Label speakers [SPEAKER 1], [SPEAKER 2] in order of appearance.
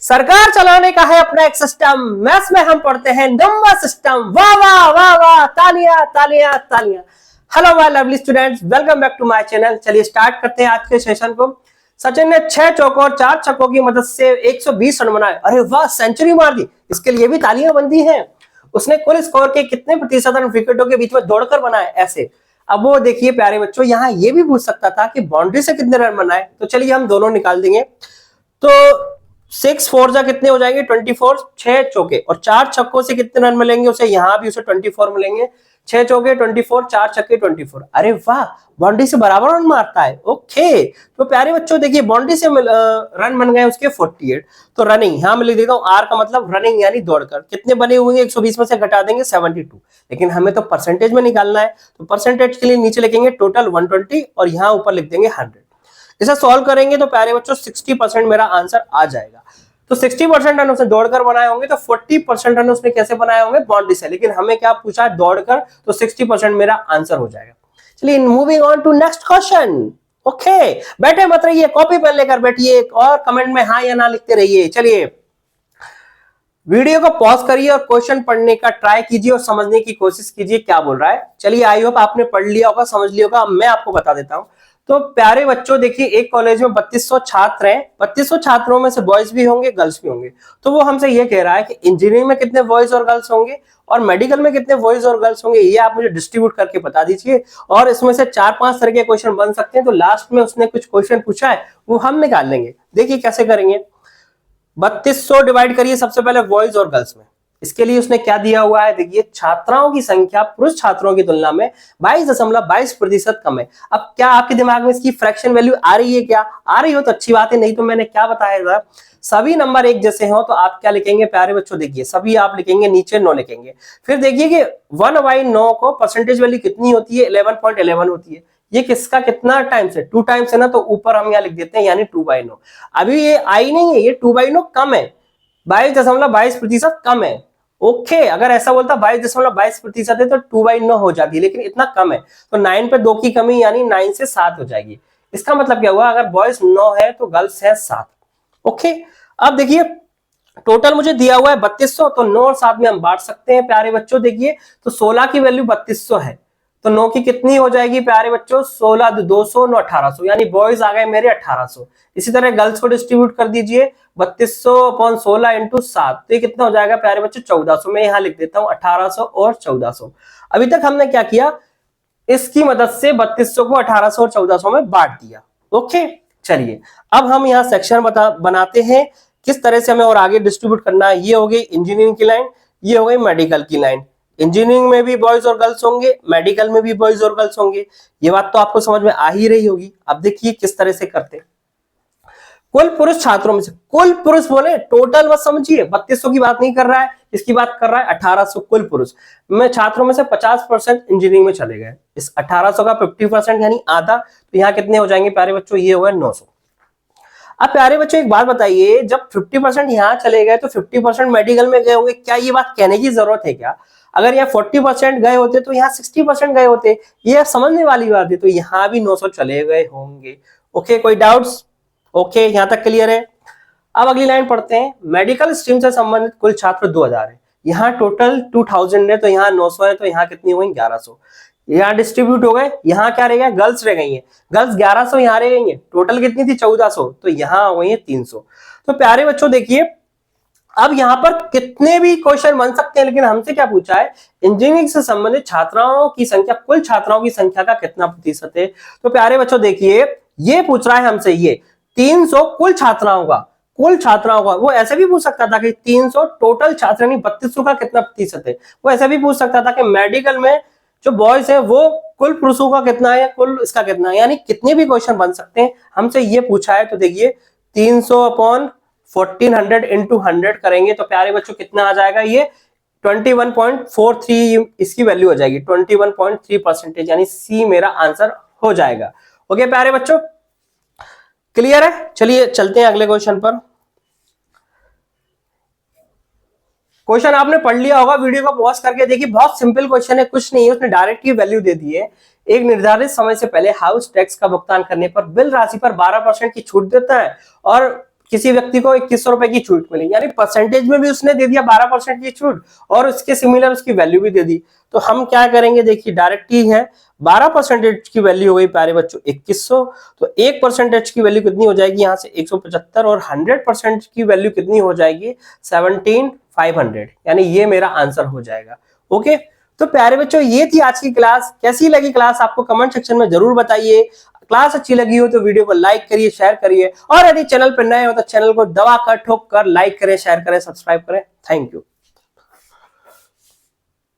[SPEAKER 1] सरकार चलाने का है अपना एक सिस्टम, मैथ्स में हम पढ़ते हैं नंबर सिस्टम। वाह वाह वाह वाह, तालियां तालियां तालियां। Hello my lovely students, welcome back to my channel. चलिए स्टार्ट करते हैं आज के सेशन को। सचिन ने 6 चौकों और 4 छक्कों की मदद से 120 रन बनाए। अरे वाह, सेंचुरी मार दी, इसके लिए भी तालियां बनती हैं। उसने कुल स्कोर के कितने प्रतिशत रन विकेटों के बीच में दौड़कर बनाए? ऐसे अब वो देखिए प्यारे बच्चों, यहाँ ये भी पूछ सकता था कि बाउंड्री से कितने रन बनाए, तो चलिए हम दोनों निकाल देंगे। तो 6 4 जा कितने हो जाएंगे? 24। 6 चौके और 4 छक्कों से कितने रन मिलेंगे उसे? यहां भी उसे 24 मिलेंगे। 6 चौके 24, 4 छक्के 24। अरे वाह, बाउंड्री से बराबर रन मारता है। ओके, तो प्यारे बच्चों देखिए बाउंड्री से रन बन गए उसके 48। तो रनिंग यहां मैं लिख देता हूं, आर का मतलब रनिंग यानी दौड़कर। कितने बने हुए हैं? 120 में से घटा देंगे 72। लेकिन हमें तो परसेंटेज में निकालना है, तो परसेंटेज के लिए नीचे लिखेंगे टोटल 120 और यहां ऊपर लिख देंगे 100। इसे सॉल्व करेंगे तो प्यारे बच्चों 60% मेरा आंसर आ जाएगा। तो 60% रन उसने दौड़कर बनाए होंगे, तो 40% रन उसने कैसे बनाए होंगे? बाउंड्री से। लेकिन हमें क्या पूछा है? दौड़कर, तो 60% मेरा आंसर हो जाएगा। चलिए moving on to next question. Okay, बैठे मत रहिए, कॉपी पेन लेकर बैठिए और कमेंट में हाँ या ना लिखते रहिए। चलिए वीडियो को पॉज करिए और क्वेश्चन पढ़ने का ट्राई कीजिए और समझने की कोशिश कीजिए क्या बोल रहा है। चलिए आई होप आपने पढ़ लिया होगा, समझ लिया होगा। मैं आपको बता देता हूं। तो प्यारे बच्चों देखिए, एक कॉलेज में 3200 छात्र हैं। 3200 छात्रों में से बॉयज भी होंगे, गर्ल्स भी होंगे। तो वो हमसे ये कह रहा है कि इंजीनियरिंग में कितने बॉयज और गर्ल्स होंगे और मेडिकल में कितने बॉयज और गर्ल्स होंगे, ये आप मुझे डिस्ट्रीब्यूट करके बता दीजिए। और इसमें से 4-5 तरह के क्वेश्चन बन सकते हैं। तो लास्ट में उसने कुछ क्वेश्चन पूछा है, वो हम निकाल लेंगे। देखिए कैसे करेंगे। 3200 डिवाइड करिए सबसे पहले बॉयज और गर्ल्स में। इसके लिए उसने क्या दिया हुआ है? देखिए छात्राओं की संख्या पुरुष छात्रों की तुलना में 22.22% कम है। अब क्या आपके दिमाग में इसकी फ्रैक्शन वैल्यू आ रही है? क्या आ रही हो तो अच्छी बात है, नहीं तो मैंने क्या बताया था, सभी नंबर एक जैसे हो तो आप क्या लिखेंगे प्यारे बच्चों? देखिए सभी आप लिखेंगे, नीचे 9 लिखेंगे। फिर देखिए कि 1/9 को परसेंटेज वैल्यू कितनी होती है? 11.11 होती है। ये किसका कितना टाइम्स है? 2 टाइम्स है ना, तो ऊपर हम यहाँ लिख देते हैं यानी 2/9। अभी ये आई नहीं है, ये 2/9 कम है, 22.22% कम है। ओके, अगर ऐसा बोलता 22.22% है तो 2/9 हो जाती, लेकिन इतना कम है तो 9 पे 2 की कमी यानी 9 से 7 हो जाएगी। इसका मतलब क्या हुआ? अगर बॉयज 9 है तो गर्ल्स है 7। ओके, अब देखिए टोटल मुझे दिया हुआ है 3200, तो 9 और 7 में हम बांट सकते हैं प्यारे बच्चों। देखिए तो 16 की वैल्यू 3200 है, तो 9 की कितनी हो जाएगी प्यारे बच्चों? 16 200 9 1800, यानी बॉयज आ गए मेरे 1800। इसी तरह गर्ल्स को डिस्ट्रीब्यूट कर दीजिए 3200/16 इंटू 7, तो ये कितना हो जाएगा प्यारे बच्चों? 1400। मैं यहाँ लिख देता हूँ 1800 और 1400। अभी तक हमने क्या किया? इसकी मदद से 3200 को 1800 और 1400 में बांट दिया। ओके, चलिए अब हम यहाँ सेक्शन बनाते हैं किस तरह से हमें और आगे डिस्ट्रीब्यूट करना है। ये हो गई इंजीनियरिंग की लाइन, ये हो गई मेडिकल की लाइन। इंजीनियरिंग में भी बॉयज और गर्ल्स होंगे, मेडिकल में भी बॉयज और गर्ल्स होंगे। ये बात तो आपको समझ में आ ही रही होगी। अब देखिए किस तरह से करते हैं। कुल पुरुष छात्रों में से, कुल पुरुष बोले, टोटल मत समझिए, 3200 की बात नहीं कर रहा है, इसकी बात कर रहा है 1800 कुल पुरुष में छात्रों में से 50% इंजीनियरिंग में चले गए। इस 1800 का 50% यानी आधा, तो यहाँ कितने हो जाएंगे प्यारे बच्चों? ये हुआ 900। अब प्यारे बच्चों एक बात बताइए, जब 50% यहाँ चले गए तो 50% मेडिकल में गए होंगे, क्या ये बात कहने की जरूरत है क्या? अगर यहाँ 40% गए होते तो यहाँ 60% गए होते, ये समझने वाली बात है। तो यहाँ भी 900 चले गए होंगे। ओके, कोई डाउट्स? ओके, यहाँ तक क्लियर है। अब अगली लाइन पढ़ते हैं। मेडिकल स्ट्रीम से संबंधित कुल छात्र 2000 है, यहाँ टोटल 2000 है, तो यहाँ 900 है, तो यहाँ कितनी हुई? 1100। यहाँ डिस्ट्रीब्यूट हो गए, यहाँ क्या रह गया? गर्ल्स रह गई है, गर्ल्स 1100 यहाँ रह गई है। टोटल कितनी थी? 1400, तो यहाँ हो गई है 300। तो प्यारे बच्चों देखिए, अब यहाँ पर कितने भी क्वेश्चन बन सकते हैं, लेकिन हमसे क्या पूछा है? इंजीनियरिंग से संबंधित छात्राओं की संख्या, कुल छात्राओं की संख्या का कितना प्रतिशत है। तो प्यारे बच्चों देखिए, ये पूछ रहा है हमसे, ये 300 कुल छात्राओं का, कुल छात्राओं का। वो ऐसे भी पूछ सकता था कि 300 टोटल छात्र यानी 3200 का कितना प्रतिशत है। वो ऐसे भी पूछ सकता था कि मेडिकल में जो बॉयज है वो कुल पुरुषों का कितना है, कुल इसका कितना है। यानी कितने भी क्वेश्चन बन सकते हैं, हमसे ये पूछा है। तो देखिए 300/1400 इंटू 100 करेंगे तो प्यारे बच्चों कितना आ जाएगा? ये 21.43 इसकी वैल्यू हो जाएगी, 21.3%, यानी सी मेरा आंसर हो जाएगा। ओके प्यारे बच्चों, क्लियर है? चलिए चलते हैं अगले क्वेश्चन पर। क्वेश्चन आपने पढ़ लिया होगा, वीडियो को पॉज करके देखिए, बहुत सिंपल क्वेश्चन है, कुछ नहीं है, उसने डायरेक्ट ही वैल्यू दे दी है। एक निर्धारित समय से पहले हाउस टैक्स का भुगतान करने पर बिल राशि पर 12% की छूट देता है और किसी व्यक्ति को 2100 रुपए की छूट मिली, यानी परसेंटेज में भी उसने दे दिया 12% की छूट और उसके सिमिलर उसकी वैल्यू भी दे दी। तो हम क्या करेंगे, देखिए डायरेक्ट ही है, 12% की वैल्यू हो गई प्यारे बच्चों 2100, तो 1% की वैल्यू कितनी हो जाएगी यहाँ से 175 और 100% की वैल्यू कितनी हो जाएगी 17500, यानी ये मेरा आंसर हो जाएगा। ओके, तो प्यारे बच्चों ये थी आज की क्लास। कैसी लगी क्लास आपको कमेंट सेक्शन में जरूर बताइए। क्लास अच्छी लगी हो तो वीडियो को लाइक करिए, शेयर करिए, और यदि चैनल पर नए हो तो चैनल को दबा कर ठोक कर लाइक करें, शेयर करें, सब्सक्राइब करें। Thank you.